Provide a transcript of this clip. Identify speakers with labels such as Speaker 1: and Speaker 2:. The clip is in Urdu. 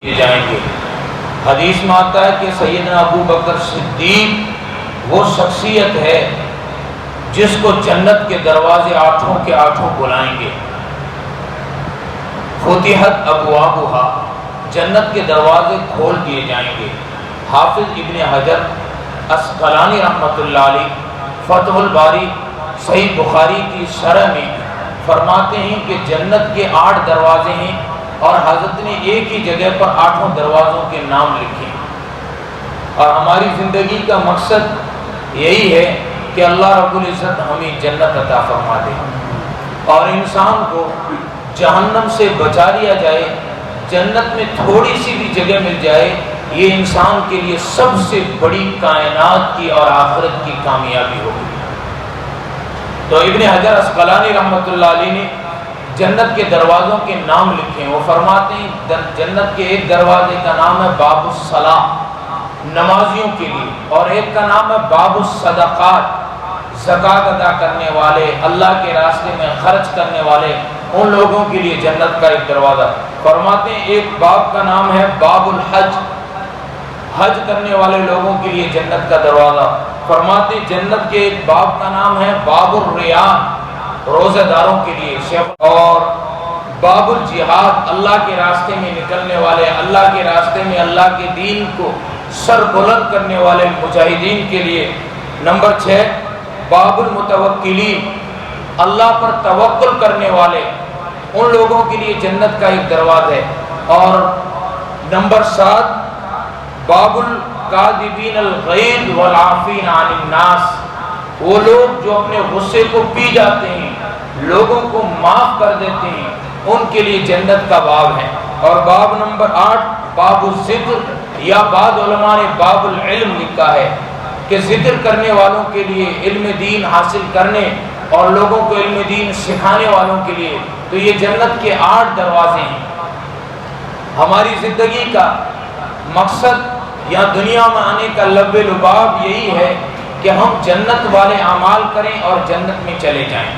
Speaker 1: کیے جائیں گے۔ حدیث میں آتا ہے کہ سیدنا ابو بکر صدیق وہ شخصیت ہے جس کو جنت کے دروازے آٹھوں کے آٹھوں بلائیں گے۔ فتحت ابوابھا، جنت کے دروازے کھول دیے جائیں گے۔ حافظ ابن حجر عسقلانی رحمۃ اللہ علیہ فتح الباری صحیح بخاری کی شرح میں فرماتے ہیں کہ جنت کے 8 دروازے ہیں اور حضرت نے ایک ہی جگہ پر 8 دروازوں کے نام لکھے ہیں۔ اور ہماری زندگی کا مقصد یہی ہے کہ اللہ رب العزت ہمیں جنت عطا فرما دے اور انسان کو جہنم سے بچا لیا جائے، جنت میں تھوڑی سی بھی جگہ مل جائے، یہ انسان کے لیے سب سے بڑی کائنات کی اور آخرت کی کامیابی ہوگی۔ تو ابن حجر عسقلانی رحمۃ اللہ علیہ نے جنت کے دروازوں کے نام لکھے ہیں۔ وہ فرماتے ہیں جنت کے ایک دروازے کا نام ہے باب الصلاۃ، نمازیوں کے لیے، اور ایک کا نام ہے باب الصدقات، زکوٰۃ ادا کرنے والے، اللہ کے راستے میں خرچ کرنے والے، ان لوگوں کے لیے جنت کا ایک دروازہ۔ فرماتے ہیں ایک باب کا نام ہے باب الحج، حج کرنے والے لوگوں کے لیے جنت کا دروازہ۔ فرماتے ہیں جنت کے ایک باب کا نام ہے باب الریان، روزہ داروں کے لیے، اور باب الجہاد، اللہ کے راستے میں نکلنے والے، اللہ کے راستے میں اللہ کے دین کو سر بلند کرنے والے مجاہدین کے لیے۔ نمبر 6 باب المتوکلین، اللہ پر توکل کرنے والے، ان لوگوں کے لیے جنت کا ایک دروازہ ہے۔ اور نمبر 7 باب الکاظمین الغیظ والعافین عن الناس، وہ لوگ جو اپنے غصے کو پی جاتے ہیں، لوگوں کو معاف کر دیتے ہیں، ان کے لیے جنت کا باب ہے۔ اور باب نمبر 8 باب الذکر، یا بعض علماء نے باب العلم لکھا ہے کہ ذکر کرنے والوں کے لیے، علم دین حاصل کرنے اور لوگوں کو علم دین سکھانے والوں کے لیے، تو یہ جنت کے 8 دروازے ہیں۔ ہماری زندگی کا مقصد یا دنیا میں آنے کا لب لباب یہی ہے کہ ہم جنت والے اعمال کریں اور جنت میں چلے جائیں۔